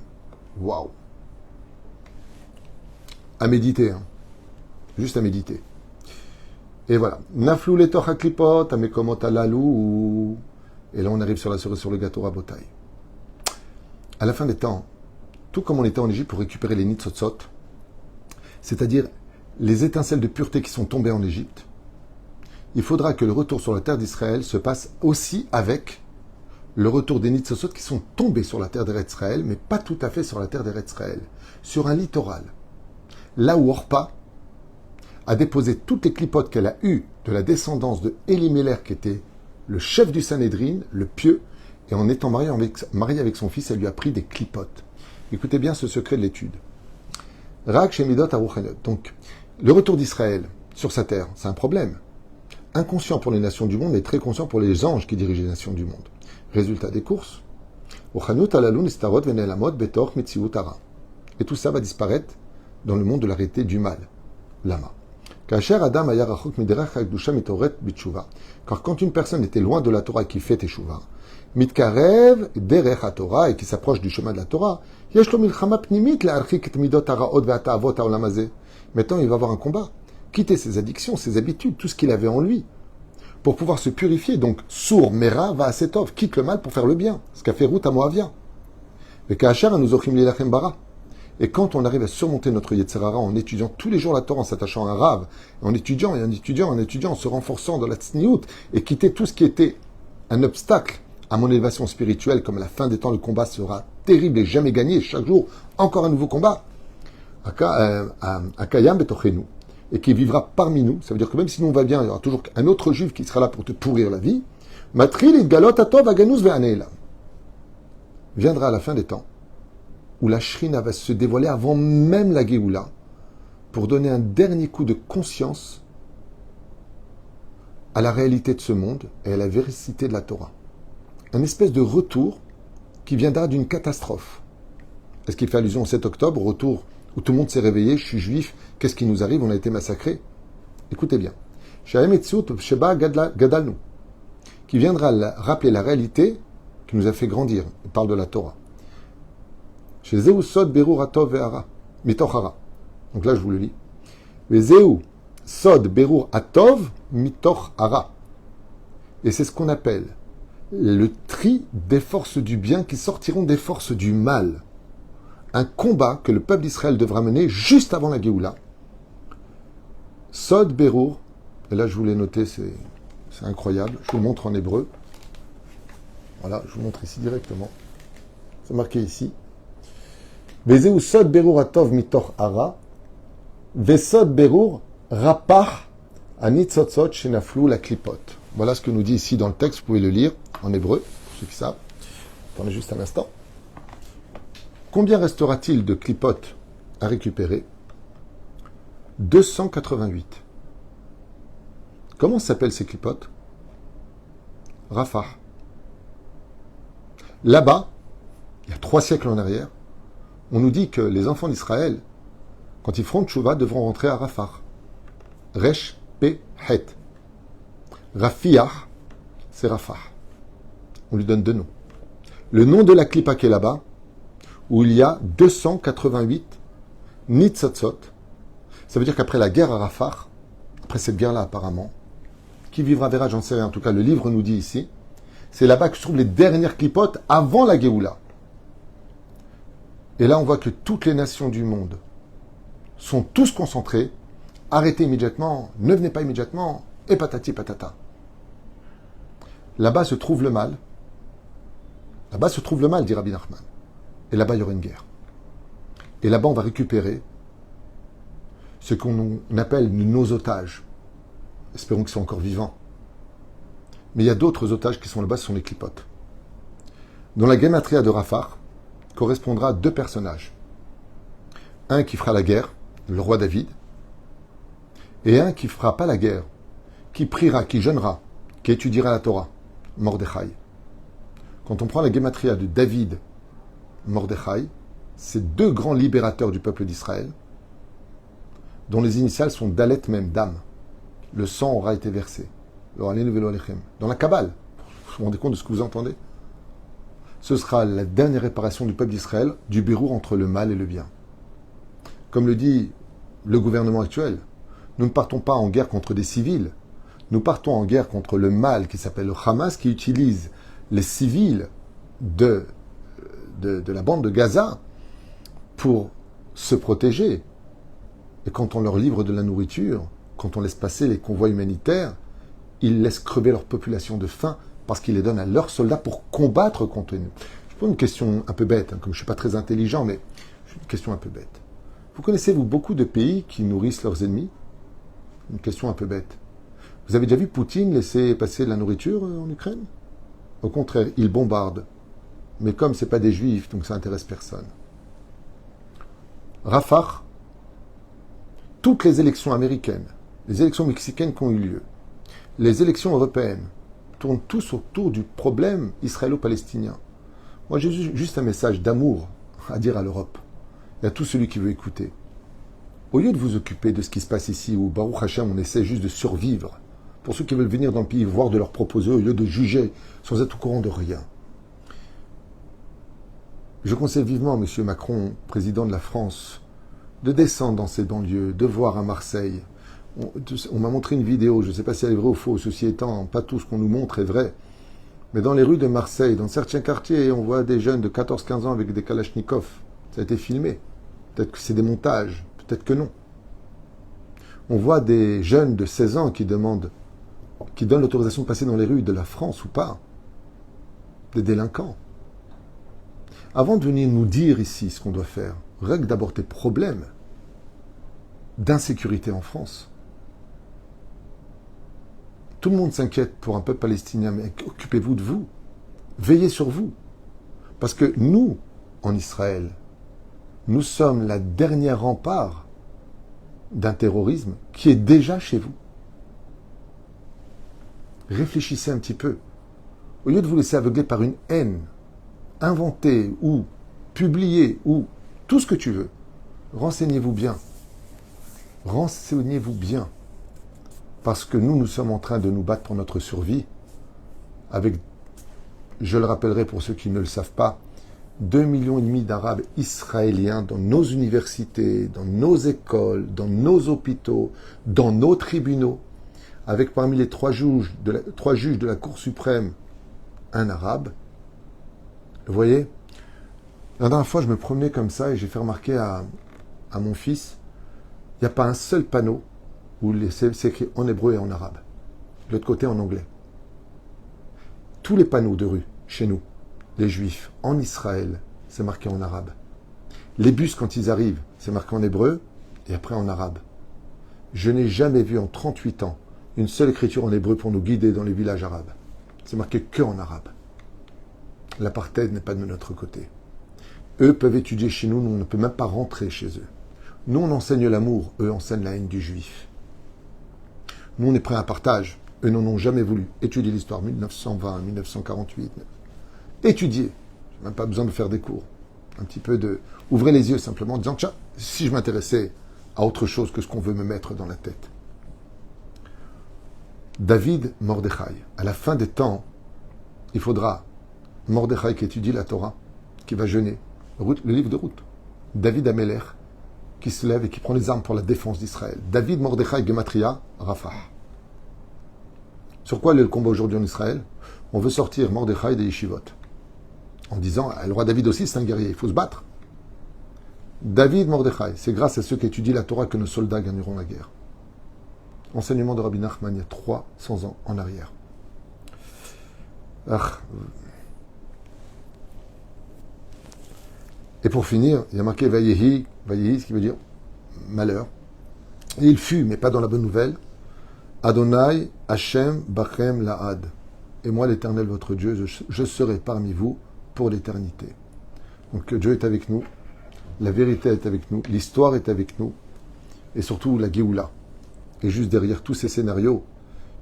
Waouh. À méditer, hein. Juste à méditer. Et voilà. Naflou les tochaklipot, amekomot alalou. Et là, on arrive sur la cerise sur le gâteau à Botaï. À la fin des temps, tout comme on était en Égypte pour récupérer les nitzotzot, c'est-à-dire les étincelles de pureté qui sont tombées en Égypte, il faudra que le retour sur la terre d'Israël se passe aussi avec le retour des nitzotzot qui sont tombés sur la terre d'Eretz Israël, mais pas tout à fait sur la terre d'Eretz Israël, sur un littoral. Là où Orpa a déposé toutes les clipotes qu'elle a eues de la descendance de Elimelech, qui était le chef du Sanhédrin, le pieux, et en étant marié avec son fils, elle lui a pris des clipotes. Écoutez bien ce secret de l'étude. Rak Shemidot Aruchanot. Donc, le retour d'Israël sur sa terre, c'est un problème. Inconscient pour les nations du monde, mais très conscient pour les anges qui dirigent les nations du monde. Résultat des courses. Et tout ça va disparaître dans le monde de l'arrêté du mal. Lama. Car quand une personne était loin de la Torah et qui fait Teshuvah, mitkarev derech Torah et qui s'approche du chemin de la Torah, maintenant il va avoir un combat. Quitter ses addictions, ses habitudes, tout ce qu'il avait en lui, pour pouvoir se purifier. Donc, sourd, mera, va à Setov, quitte le mal pour faire le bien. Ce qu'a fait Ruth à Moavia. Et quand on arrive à surmonter notre Yetzirara en étudiant tous les jours la Torah, en s'attachant à un Rav, en étudiant, en se renforçant dans la Tzniout, et quitter tout ce qui était un obstacle à mon élévation spirituelle, comme à la fin des temps, le combat sera terrible et jamais gagné, chaque jour, encore un nouveau combat. Akayam betochenu. Et qui vivra parmi nous, ça veut dire que même si nous on va bien, il y aura toujours un autre juif qui sera là pour te pourrir la vie. Matril it galot atov aganus ve'aneila. Viendra à la fin des temps, où la Shrina va se dévoiler avant même la Géoula, pour donner un dernier coup de conscience à la réalité de ce monde et à la véracité de la Torah. Un espèce de retour qui viendra d'une catastrophe. Est-ce qu'il fait allusion au 7 octobre, retour où tout le monde s'est réveillé, je suis juif, qu'est-ce qui nous arrive, on a été massacrés. Écoutez bien. Gadalnu, qui viendra rappeler la réalité qui nous a fait grandir. Il parle de la Torah. Chez Zeu Sod Berur Atov Ve'ara, Mitoch Hara. Donc là, je vous le lis. Zeu Sod Berur Atov Mitoch Hara. Et c'est ce qu'on appelle le tri des forces du bien qui sortiront des forces du mal. Un combat que le peuple d'Israël devra mener juste avant la Géoula. Sod Berur, et là je vous l'ai noté, c'est incroyable, je vous le montre en hébreu. Voilà, je vous montre ici directement. C'est marqué ici. Vezeu Sod Berur Atov Mitoch Hara, Vesod Berur Rapach Anitzotzot Shenaflu la Klipot. Voilà ce que nous dit ici dans le texte, vous pouvez le lire en hébreu, pour ceux qui savent. Attendez juste un instant. Combien restera-t-il de clipotes à récupérer? 288. Comment s'appellent ces clipotes? Rafah. Là-bas, il y a 3 siècles en arrière, on nous dit que les enfants d'Israël, quand ils feront tchouva, devront rentrer à Rafah. Resh, Pe, Het. Rafiah, c'est Rafah. On lui donne 2 noms. Le nom de la clipa qui est là-bas, où il y a 288 Nitzotzot. Ça veut dire qu'après la guerre à Rafah, après cette guerre-là apparemment, qui vivra verra, j'en sais rien, en tout cas le livre nous dit ici, c'est là-bas que se trouvent les dernières clipotes avant la Géoula. Et là on voit que toutes les nations du monde sont tous concentrés, arrêtez immédiatement, ne venez pas immédiatement, et patati patata. Là-bas se trouve le mal. Là-bas se trouve le mal, dit Rabbi Nachman. Et là-bas, il y aura une guerre. Et là-bas, on va récupérer ce qu'on appelle nos otages. Espérons qu'ils soient encore vivants. Mais il y a d'autres otages qui sont là-bas, ce sont les clipotes. Dans la Gematria de Rafah, correspondra à 2 personnages. Un qui fera la guerre, le roi David, et un qui ne fera pas la guerre, qui priera, qui jeûnera, qui étudiera la Torah, Mordechai. Quand on prend la Gematria de David, Mordechai, c'est 2 grands libérateurs du peuple d'Israël, dont les initiales sont Dalet même, Dam. Le sang aura été versé. Dans la Kabbale, vous vous rendez compte de ce que vous entendez? Ce sera la dernière réparation du peuple d'Israël, du berou entre le mal et le bien. Comme le dit le gouvernement actuel, nous ne partons pas en guerre contre des civils, nous partons en guerre contre le mal qui s'appelle le Hamas, qui utilise les civils de la bande de Gaza pour se protéger. Et quand on leur livre de la nourriture, quand on laisse passer les convois humanitaires, ils laissent crever leur population de faim parce qu'ils les donnent à leurs soldats pour combattre contre nous. Je pose une question un peu bête, comme je ne suis pas très intelligent, mais une question un peu bête. Vous connaissez, vous, beaucoup de pays qui nourrissent leurs ennemis? Une question un peu bête. Vous avez déjà vu Poutine laisser passer de la nourriture en Ukraine? Au contraire, il bombarde. Mais comme ce n'est pas des juifs, donc ça n'intéresse personne. Rafah, toutes les élections américaines, les élections mexicaines qui ont eu lieu, les élections européennes, tournent tous autour du problème israélo-palestinien. Moi, j'ai juste un message d'amour à dire à l'Europe et à tout celui qui veut écouter. Au lieu de vous occuper de ce qui se passe ici, où Baruch Hashem, on essaie juste de survivre, pour ceux qui veulent venir dans le pays voir de leur proposer, au lieu de juger sans être au courant de rien. Je conseille vivement à M. Macron, président de la France, de descendre dans ces banlieues, de voir à Marseille. On m'a montré une vidéo, je ne sais pas si elle est vraie ou fausse, ceci étant, pas tout ce qu'on nous montre est vrai. Mais dans les rues de Marseille, dans certains quartiers, on voit des jeunes de 14-15 ans avec des kalachnikovs. Ça a été filmé. Peut-être que c'est des montages, peut-être que non. On voit des jeunes de 16 ans qui donnent l'autorisation de passer dans les rues de la France ou pas. Des délinquants. Avant de venir nous dire ici ce qu'on doit faire, règle d'abord tes problèmes d'insécurité en France. Tout le monde s'inquiète pour un peuple palestinien, mais occupez-vous de vous. Veillez sur vous. Parce que nous, en Israël, nous sommes la dernière rempart d'un terrorisme qui est déjà chez vous. Réfléchissez un petit peu. Au lieu de vous laisser aveugler par une haine, inventée ou publiée ou tout ce que tu veux, renseignez-vous bien. Renseignez-vous bien. Parce que nous sommes en train de nous battre pour notre survie avec, je le rappellerai pour ceux qui ne le savent pas, 2,5 millions d'Arabes israéliens dans nos universités, dans nos écoles, dans nos hôpitaux, dans nos tribunaux, avec parmi les trois juges de la Cour suprême, un Arabe. Vous voyez, la dernière fois, je me promenais comme ça et j'ai fait remarquer à mon fils, il n'y a pas un seul panneau où c'est écrit en hébreu et en arabe. De l'autre côté, en anglais. Tous les panneaux de rue, chez nous, les juifs, en Israël, c'est marqué en arabe. Les bus, quand ils arrivent, c'est marqué en hébreu et après en arabe. Je n'ai jamais vu en 38 ans une seule écriture en hébreu pour nous guider dans les villages arabes. C'est marqué que en arabe. L'apartheid n'est pas de notre côté. Eux peuvent étudier chez nous, nous on ne peut même pas rentrer chez eux. Nous, on enseigne l'amour, eux enseignent la haine du juif. Nous, on est prêts à un partage. Eux n'en ont jamais voulu. Étudier l'histoire, 1920, 1948. Étudier. Je n'ai même pas besoin de faire des cours. Un petit peu de... Ouvrez les yeux simplement en disant, tiens, si je m'intéressais à autre chose que ce qu'on veut me mettre dans la tête. David Mordechai. À la fin des temps, il faudra Mordechai qui étudie la Torah, qui va jeûner. Le livre de Ruth. David Amelech, qui se lève et qui prend les armes pour la défense d'Israël. David Mordechai Gematria, Rafah. Sur quoi est le combat aujourd'hui en Israël? On veut sortir Mordechai des yeshivot. En disant, le roi David aussi, c'est un guerrier, il faut se battre. David Mordechai, c'est grâce à ceux qui étudient la Torah que nos soldats gagneront la guerre. Enseignement de Rabbi Nachman il y a 300 ans en arrière. Et pour finir, il y a marqué Vayehi, ce qui veut dire malheur. Et il fut, mais pas dans la bonne nouvelle, Adonai Hashem Bachem Laad. Et moi, l'Éternel, votre Dieu, je serai parmi vous pour l'éternité. Donc Dieu est avec nous, la vérité est avec nous, l'histoire est avec nous, et surtout la Géoula. Et juste derrière tous ces scénarios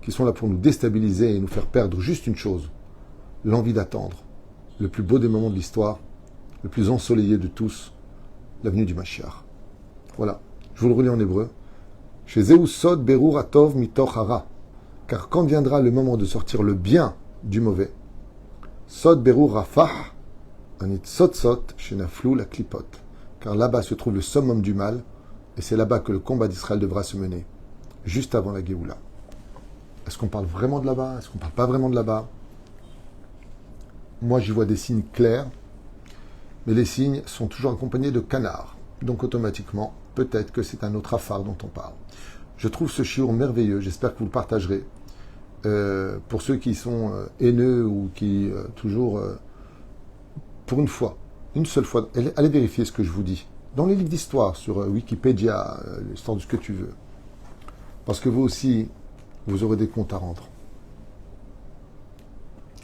qui sont là pour nous déstabiliser et nous faire perdre juste une chose, l'envie d'attendre, le plus beau des moments de l'histoire, le plus ensoleillé de tous, la venue du Mashiach. Voilà, je vous le relis en hébreu. Chez Zeusod Berur Atov Mitoch Hara. Car quand viendra le moment de sortir le bien du mauvais, Sod Berur Rafah, Anit Sot Sot, Shenaflou la Klipot. Car là-bas se trouve le summum du mal, et c'est là-bas que le combat d'Israël devra se mener, juste avant la Géoula. Est-ce qu'on parle vraiment de là-bas? Est-ce qu'on parle pas vraiment de là-bas? Moi, j'y vois des signes clairs, mais les signes sont toujours accompagnés de canards. Donc automatiquement, peut-être que c'est un autre affaire dont on parle. Je trouve ce shiur merveilleux, j'espère que vous le partagerez. Pour ceux qui sont haineux ou qui toujours, pour une fois, une seule fois, allez vérifier ce que je vous dis. Dans les livres d'histoire, sur Wikipédia, l'histoire de ce que tu veux. Parce que vous aussi, vous aurez des comptes à rendre.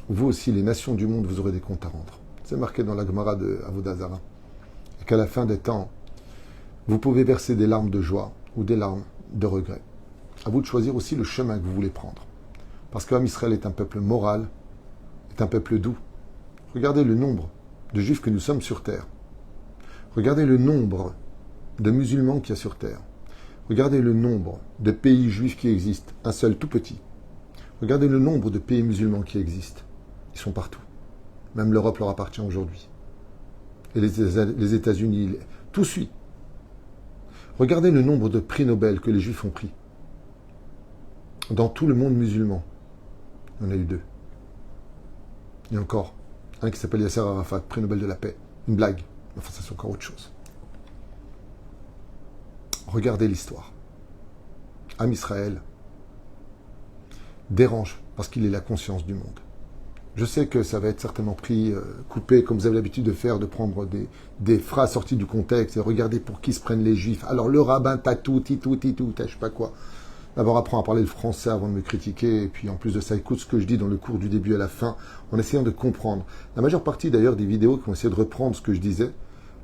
Vous aussi, les nations du monde, vous aurez des comptes à rendre. C'est marqué dans la Gemara de Avodah Zarah. Et qu'à la fin des temps, vous pouvez verser des larmes de joie ou des larmes de regret. À vous de choisir aussi le chemin que vous voulez prendre. Parce qu'Am Israël est un peuple moral, est un peuple doux. Regardez le nombre de juifs que nous sommes sur terre. Regardez le nombre de musulmans qu'il y a sur terre. Regardez le nombre de pays juifs qui existent, un seul tout petit. Regardez le nombre de pays musulmans qui existent. Ils sont partout. Même l'Europe leur appartient aujourd'hui. Et les États-Unis, tout suit. Regardez le nombre de prix Nobel que les Juifs ont pris. Dans tout le monde musulman, il y en a eu 2. Il y a encore un qui s'appelle Yasser Arafat, prix Nobel de la paix. Une blague. Enfin, ça c'est encore autre chose. Regardez l'histoire. Am Israël dérange parce qu'il est la conscience du monde. Je sais que ça va être certainement pris, coupé, comme vous avez l'habitude de faire, de prendre des phrases sorties du contexte et regarder pour qui se prennent les juifs. Alors le rabbin tatou, titou, je sais pas quoi. D'abord apprends à parler le français avant de me critiquer, et puis en plus de ça, écoute ce que je dis dans le cours du début à la fin, en essayant de comprendre. La majeure partie d'ailleurs des vidéos qui ont essayé de reprendre ce que je disais,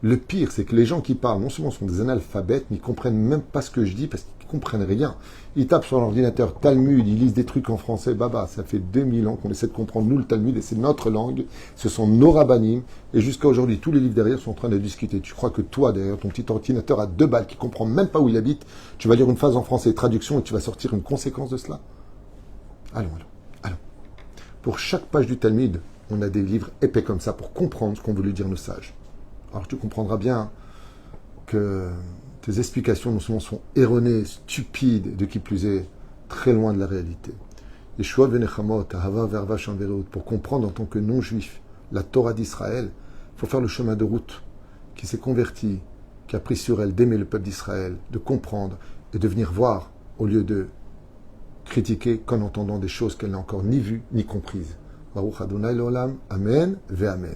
le pire, c'est que les gens qui parlent, non seulement sont des analphabètes, n'y comprennent même pas ce que je dis, parce qu'ils ne comprennent rien. Ils tapent sur l'ordinateur Talmud, ils lisent des trucs en français, baba, ça fait 2000 ans qu'on essaie de comprendre, nous, le Talmud, et c'est notre langue, ce sont nos rabbinim, et jusqu'à aujourd'hui, tous les livres derrière sont en train de discuter. Tu crois que toi, derrière ton petit ordinateur à 2 balles, qui ne comprend même pas où il habite, tu vas lire une phrase en français, traduction, et tu vas sortir une conséquence de cela? Allons. Pour chaque page du Talmud, on a des livres épais comme ça, pour comprendre ce qu'ont voulu dire nos sages. Alors tu comprendras bien que tes explications non seulement sont erronées, stupides, de qui plus est, très loin de la réalité. Yeshua venechamot, ahava verva shamverut, pour comprendre en tant que non-juif la Torah d'Israël, il faut faire le chemin de route qui s'est converti, qui a pris sur elle d'aimer le peuple d'Israël, de comprendre et de venir voir au lieu de critiquer qu'en entendant des choses qu'elle n'a encore ni vues ni comprises. Baruch Adonai l'olam, Amen ve Amen.